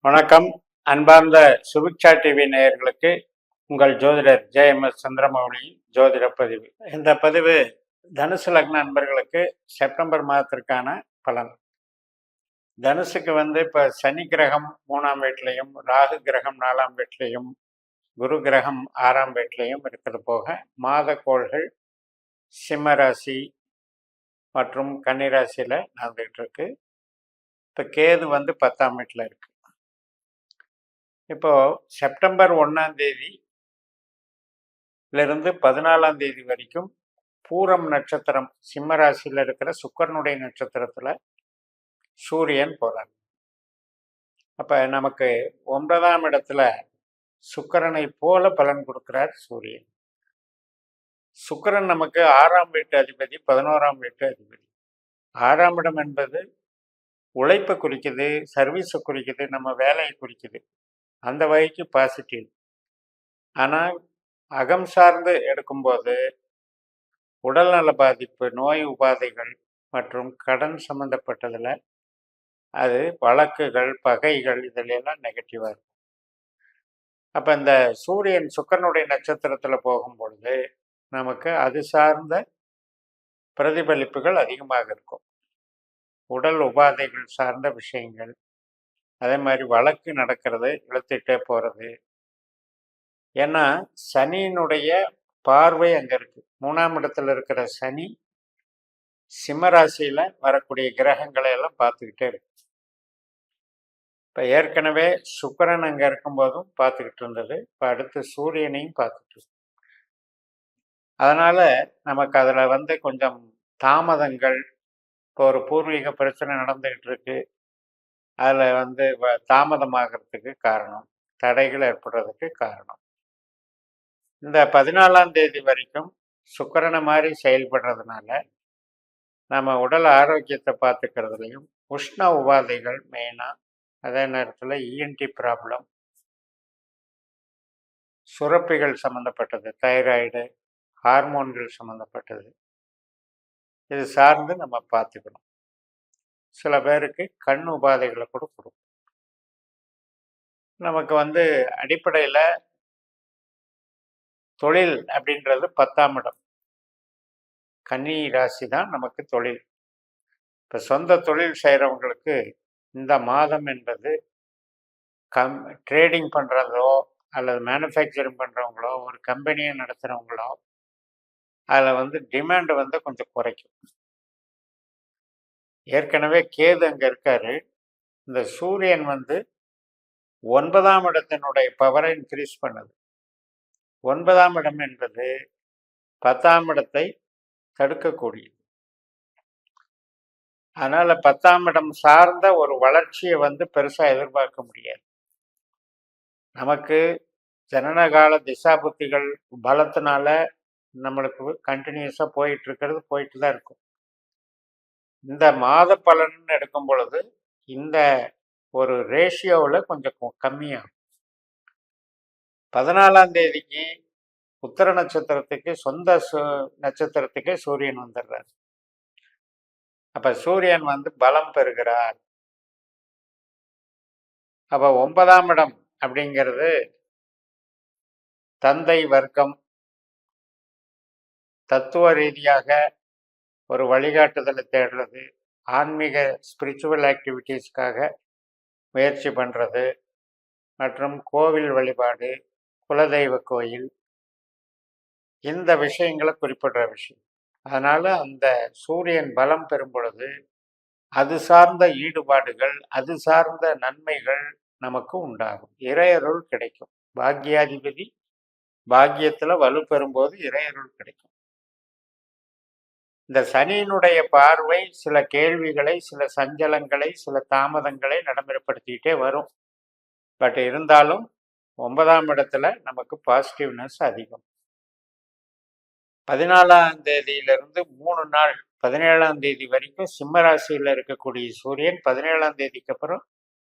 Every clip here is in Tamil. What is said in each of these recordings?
வணக்கம். அன்பார்ந்த சுபிக்ஷா டிவி நேயர்களுக்கு உங்கள் ஜோதிடர் ஜே.எம்.எஸ். சந்திரமௌலியின் ஜோதிட பதிவு. இந்த பதிவு தனுசு லக்ன நண்பர்களுக்கு செப்டம்பர் மாதத்திற்கான பலன். தனுசுக்கு இப்போ சனி கிரகம் 3ஆம் வீட்டிலையும், ராகு கிரகம் 4ஆம் வீட்டிலையும், குரு கிரகம் 6ஆம் வீட்டிலையும் இருக்கிறது போக மாத கோள்கள் சிம்ம ராசி மற்றும் கன்னிராசியில் நடந்துகிட்டு இருக்கு. இப்போ கேது 10ஆம் வீட்டில் இருக்கு. இப்போ செப்டம்பர் 1ஆம் தேதியிலிருந்து 14ஆம் தேதி வரைக்கும் பூரம் நட்சத்திரம் சிம்ம ராசியில் இருக்கிற சுக்கிரனுடைய நட்சத்திரத்துல சூரியன் போறார். அப்ப நமக்கு 9ஆம் இடத்துல சுக்கிரனை போல பலன் கொடுக்கிறார் சூரியன். சுக்கிரன் நமக்கு 6ஆம் வீட்டு அதிபதி, 11ஆம் வீட்டு அதிபதி. 6ஆம் இடம் என்பது உழைப்பை குறிக்குது, சர்வீஸை குறிக்குது, நம்ம வேலையை குறிக்குது. அந்த வகைக்கு பாசிட்டிவ். ஆனால் அகம் சார்ந்து எடுக்கும்போது உடல்நல பாதிப்பு, நோய் உபாதைகள் மற்றும் கடன் சம்பந்தப்பட்டதில் அது வழக்குகள், பகைகள் இதிலெல்லாம் நெகட்டிவாக இருக்கும். அப்போ இந்த சூரியன் சுக்கிரனுடைய நட்சத்திரத்தில் போகும்பொழுது நமக்கு அது சார்ந்த பிரதிபலிப்புகள் அதிகமாக இருக்கும். உடல் உபாதைகள் சார்ந்த விஷயங்கள், அதே மாதிரி வழக்கு நடக்கிறது, இழுத்துட்டே போகிறது. ஏன்னா சனியினுடைய பார்வை அங்கே இருக்கு. 3ஆம் இடத்துல இருக்கிற சனி சிம்மராசியில் வரக்கூடிய கிரகங்களை எல்லாம் பார்த்துக்கிட்டே இருக்கு. இப்போ ஏற்கனவே சுக்கிரன் அங்கே இருக்கும்போதும் பார்த்துக்கிட்டு இருந்தது. இப்போ அடுத்து சூரியனையும் பார்த்துட்டு இருக்கு. அதனால நமக்கு அதில் கொஞ்சம் தாமதங்கள், இப்போ ஒரு பூர்வீக பிரச்சனை நடந்துகிட்டு இருக்கு, அதில் தாமதமாகிறதுக்கு காரணம், தடைகள் ஏற்படுறதுக்கு காரணம். இந்த 14ஆம் தேதி வரைக்கும் சுக்கிரனை மாதிரி செயல்படுறதுனால நம்ம உடல் ஆரோக்கியத்தை பார்த்துக்கிறதுலையும், உஷ்ண உபாதைகள் மெயினாக, அதே நேரத்தில் இஎன்டி ப்ராப்ளம், சுரப்பிகள் சம்மந்தப்பட்டது, தைராய்டு, ஹார்மோன்கள் சம்மந்தப்பட்டது, இது சார்ந்து நம்ம பார்த்துக்கணும். சில பேருக்கு கண் உபாதைகளை கூட கொடுக்கும். நமக்கு அடிப்படையில் தொழில் அப்படின்றது 10ஆம் இடம். கன்னி ராசி தான் நமக்கு தொழில். இப்போ சொந்த தொழில் செய்கிறவங்களுக்கு இந்த மாதம் என்பது ட்ரேடிங் பண்ணுறதோ அல்லது மேனுஃபேக்சரிங் பண்ணுறவங்களோ, ஒரு கம்பெனியை நடத்துகிறவங்களோ, அதில் டிமாண்டு கொஞ்சம் குறைக்கும். ஏற்கனவே கேது அங்கே இருக்காரு. இந்த சூரியன் 9ஆம் இடத்தினுடைய பவரை இன்க்ரீஸ் பண்ணுது. 9ஆம் இடம் என்பது 10ஆம் இடத்தை தடுக்கக்கூடியது. அதனால 10ஆம் இடம் சார்ந்த ஒரு வளர்ச்சியை பெருசா எதிர்பார்க்க முடியாது. நமக்கு ஜனனகால திசாபுத்திகள் பலத்தினால நம்மளுக்கு கண்டினியூஸா போயிட்டு தான் இருக்கும். இந்த மாத பலன் எடுக்கும் பொழுது இந்த ஒரு ரேஷியோவில் கொஞ்சம் கம்மியாகும். 14ஆம் தேதிக்கு உத்தர நட்சத்திரத்துக்கு சொந்த நட்சத்திரத்துக்கு சூரியன் வந்துடுறார். அப்ப சூரியன் பலம் பெறுகிறார். அப்ப 9ஆம் இடம் அப்படிங்கிறது தந்தை வர்க்கம், தத்துவ ரீதியாக ஒரு வழிகாட்டுதலை தேடுறது, ஆன்மீக ஸ்பிரிச்சுவல் ஆக்டிவிட்டீஸ்க்காக முயற்சி பண்ணுறது மற்றும் கோவில் வழிபாடு, குலதெய்வ கோயில், இந்த விஷயங்களை குறிப்பிடுற விஷயம். அதனால அந்த சூரியன் பலம் பெறும் பொழுது அது சார்ந்த ஈடுபாடுகள், அது சார்ந்த நன்மைகள் நமக்கு உண்டாகும். இறையருள் கிடைக்கும். பாக்யாதிபதி பாக்கியத்தில் வலு பெறும்போது இறையருள் கிடைக்கும். இந்த சனியினுடைய பார்வை சில கேள்விகளை, சில சஞ்சலங்களை, சில தாமதங்களை நடைமுறைப்படுத்திக்கிட்டே வரும். பட் இருந்தாலும் 9ஆம் இடத்துல நமக்கு பாசிட்டிவ்னஸ் அதிகம். 14ஆம் தேதியிலிருந்து 3 நாள் 17ஆம் தேதி வரைக்கும் சிம்ம ராசியில் இருக்கக்கூடிய சூரியன் 17ஆம் தேதிக்கு அப்புறம்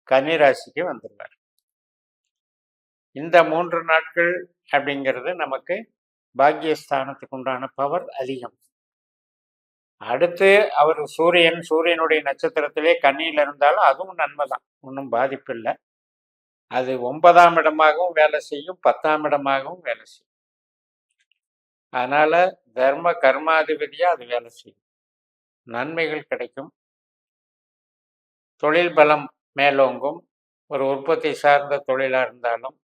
கன்னி ராசிக்கு வந்துடுவார். இந்த 3 நாட்கள் அப்படிங்கிறது நமக்கு பாக்கியஸ்தானத்துக்கு உண்டான பவர் அதிகம். அடுத்து அவர் சூரியனுடைய நட்சத்திரத்திலே கன்னியில் இருந்தாலும் அதுவும் நன்மை தான், ஒன்றும் பாதிப்பு இல்லை. அது 9ஆம் இடமாகவும் வேலை செய்யும், 10ஆம் இடமாகவும் வேலை செய்யும். அதனால தர்ம கர்மாதிபதியா அது வேலை செய்யும். நன்மைகள் கிடைக்கும். தொழில் பலம் மேலோங்கும். ஒரு உற்பத்தி சார்ந்த தொழிலா இருந்தாலும்,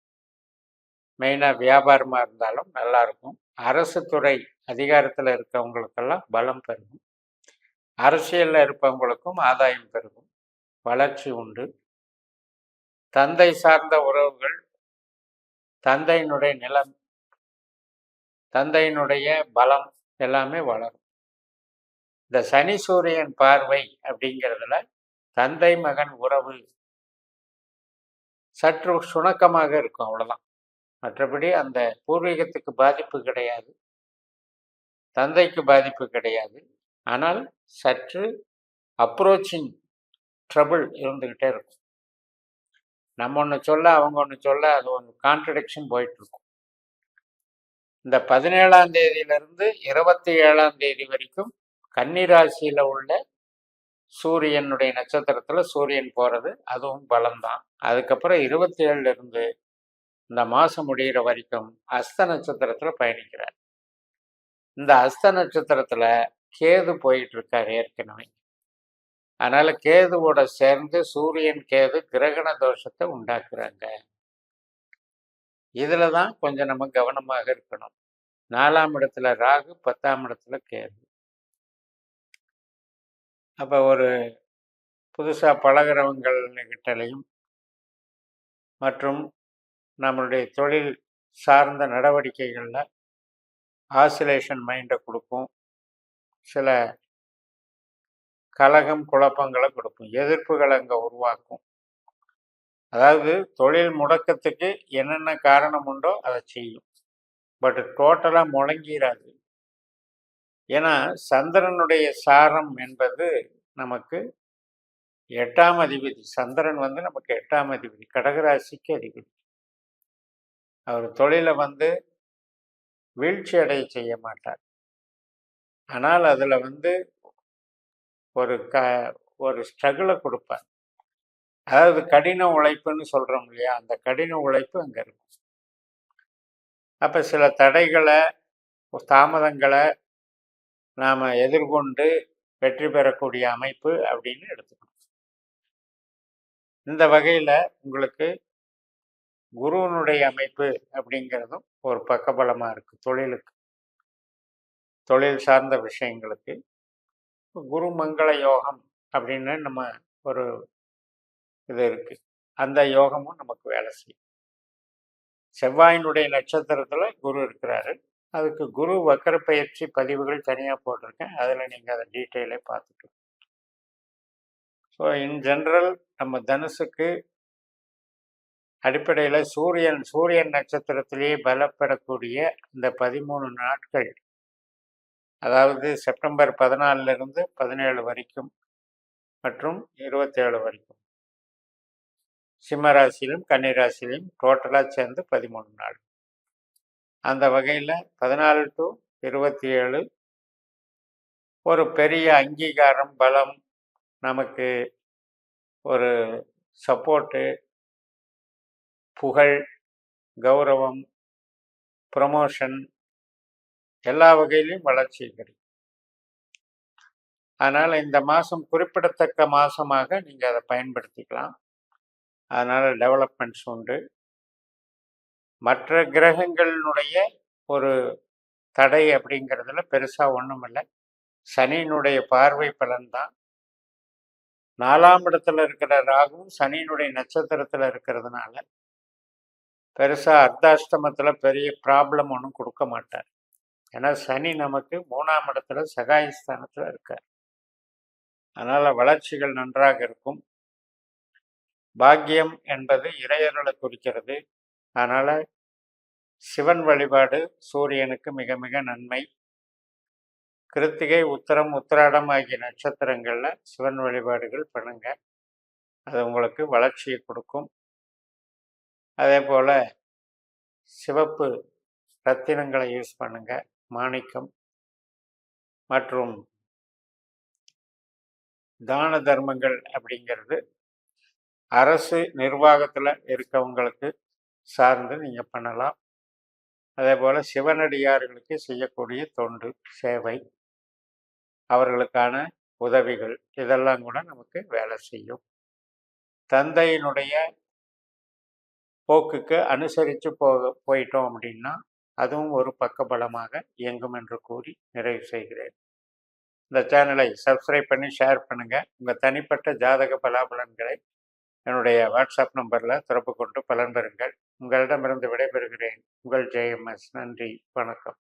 மெயினா வியாபாரமா இருந்தாலும் நல்லா இருக்கும். அரசு துறை அதிகாரத்தில் இருக்கவங்களுக்கெல்லாம் பலம் பெருகும். அரசியல்ல இருப்பவங்களுக்கும் ஆதாயம் பெருகும். வளர்ச்சி உண்டு. தந்தை சார்ந்த உறவுகள், தந்தையினுடைய நிலம், தந்தையினுடைய பலம் எல்லாமே வளரும். இந்த சனி சூரியன் பார்வை அப்படிங்கிறதுல தந்தை மகன் உறவு சற்று சுணக்கமாக இருக்கும், அவ்வளவுதான். மற்றபடி அந்த பூர்வீகத்துக்கு பாதிப்பு கிடையாது, தந்தைக்கு பாதிப்பு கிடையாது. ஆனால் சற்று அப்ரோச்சிங் ட்ரபிள் இருந்துகிட்டே இருக்கும். நம்ம ஒன்று சொல்ல அவங்க ஒன்று சொல்ல அது ஒரு கான்ட்ரடிக்ஷன் போயிட்டு இருக்கும். இந்த 17ஆம் தேதியிலிருந்து 27ஆம் தேதி வரைக்கும் கன்னிராசியில உள்ள சூரியனுடைய நட்சத்திரத்துல சூரியன் போறது அதுவும் பலம்தான். அதுக்கப்புறம் 27ல இருந்து இந்த மாசம் முடிகிற வரைக்கும் அஸ்த நட்சத்திரத்துல பயணிக்கிறார். இந்த அஸ்த நட்சத்திரத்துல கேது போயிட்டு இருக்காரு ஏற்கனவே. அதனால கேதுவோட சேர்ந்து சூரியன் கேது கிரகண தோஷத்தை உண்டாக்குறாங்க. இதுலதான் கொஞ்சம் நம்ம கவனமாக இருக்கணும். 4ஆம் இடத்துல ராகு, 10ஆம் இடத்துல கேது. அப்ப ஒரு புதுசா பழகிறவங்ககிட்டலையும் மற்றும் நம்மளுடைய தொழில் சார்ந்த நடவடிக்கைகள்ல ஆசிலேஷன் மைண்டை கொடுக்கும். சில கலகம் குழப்பங்களை கொடுக்கும், எதிர்ப்புகளை அங்கே உருவாக்கும். அதாவது தொழில் முடக்கத்துக்கு என்னென்ன காரணம் உண்டோ அதை செய்யும். பட் டோட்டலாக முழங்கிடாது. ஏன்னா சந்திரனுடைய சாரம் என்பது நமக்கு 8ஆம் அதிபதி. சந்திரன் வந்து நமக்கு 8ஆம் அதிபதி, கடகராசிக்கு அதிபதி. அவர் தொழிலை வந்து வீழ்ச்சி அடைய செய்ய மாட்டார். ஆனால் அதில் வந்து ஒரு ஸ்ட்ரகிளை கொடுப்பார். அதாவது கடின உழைப்புன்னு சொல்கிறோம் இல்லையா, அந்த கடின உழைப்பு அங்கே இருக்கும். அப்போ சில தடைகளை தாமதங்களை நாம் எதிர்கொண்டு வெற்றி பெறக்கூடிய அமைப்பு அப்படின்னு எடுத்துக்கணும். இந்த வகையில் உங்களுக்கு குருவனுடைய அமைப்பு அப்படிங்கிறதும் ஒரு பக்கபலமாக இருக்குது. தொழிலுக்கு, தொழில் சார்ந்த விஷயங்களுக்கு குரு மங்கள யோகம் அப்படின்னு நம்ம ஒரு இது இருக்கு. அந்த யோகமும் நமக்கு வேலை செய்யும். செவ்வாயினுடைய நட்சத்திரத்தில் குரு இருக்கிறாரு. அதுக்கு குரு வக்கர பயிற்சி பதிவுகள் தனியாக போட்டிருக்கேன். அதில் நீங்கள் அதை டீட்டெயிலே பார்த்துக்கலாம். ஸோ இன் ஜென்ரல் நம்ம தனுசுக்கு அடிப்படையில் சூரியன் நட்சத்திரத்திலேயே பலப்படக்கூடிய இந்த 13 நாட்கள், அதாவது செப்டம்பர் 14லிருந்து 17 வரைக்கும் மற்றும் 27 வரைக்கும் சிம்ம ராசியிலும் கன்னிராசியிலும் டோட்டலாக சேர்ந்து 13 நாள். அந்த வகையில் 14 to 27 ஒரு பெரிய அங்கீகாரம், பலம், நமக்கு ஒரு சப்போர்ட்டு, புகழ், கௌரவம், ப்ரமோஷன் எல்லா வகையிலையும் வளர்ச்சி கிடைக்கும். அதனால் இந்த மாதம் குறிப்பிடத்தக்க மாதமாக நீங்கள் அதை பயன்படுத்திக்கலாம். அதனால் டெவலப்மெண்ட்ஸ் உண்டு. மற்ற கிரகங்களினுடைய ஒரு தடை அப்படிங்கிறதுல பெருசாக ஒன்றும் இல்லை. சனியினுடைய பார்வை பலன்தான். 4ஆம் இடத்துல இருக்கிற ராகுவும் சனியினுடைய நட்சத்திரத்தில் இருக்கிறதுனால பெருசாக அர்த்தாஷ்டமத்தில் பெரிய ப்ராப்ளம் ஒன்றும் கொடுக்க மாட்டார். ஏன்னா சனி நமக்கு 3ஆம் இடத்துல சகாயஸ்தானத்தில் இருக்கார். அதனால் வளர்ச்சிகள் நன்றாக இருக்கும். பாக்கியம் என்பது இறையருளை குறிக்கிறது. அதனால் சிவன் வழிபாடு சூரியனுக்கு மிக மிக நன்மை. கிருத்திகை, உத்திரம், உத்திராடம் ஆகிய நட்சத்திரங்களில் சிவன் வழிபாடுகள் பண்ணுங்க. அது உங்களுக்கு வளர்ச்சியை கொடுக்கும். அதே போல் சிவப்பு ரத்தினங்களை யூஸ் பண்ணுங்க. மாணிக்கம் மற்றும் தான தர்மங்கள் அப்படிங்கிறது அரசு நிர்வாகத்தில் இருக்கவங்களுக்கு சார்ந்து நீங்கள் பண்ணலாம். அதே போல் சிவனடியார்களுக்கு செய்யக்கூடிய தொண்டு சேவை, அவர்களுக்கான உதவிகள், இதெல்லாம் கூட நமக்கு வேலை செய்யும். தந்தையினுடைய போக்குக்கு அனுசரித்து போயிட்டோம் அப்படின்னா அதுவும் ஒரு பக்கபலமாக இயங்கும் என்று கூறி நிறைவு செய்கிறேன். இந்த சேனலை சப்ஸ்கிரைப் பண்ணி ஷேர் பண்ணுங்கள். உங்கள் தனிப்பட்ட ஜாதக பலாபலன்களை என்னுடைய வாட்ஸ்அப் நம்பரில் தொடர்பு கொண்டு பலன் பெறுங்கள். உங்களிடமிருந்து விடைபெறுகிறேன். உங்கள் ஜேஎம்எஸ். நன்றி, வணக்கம்.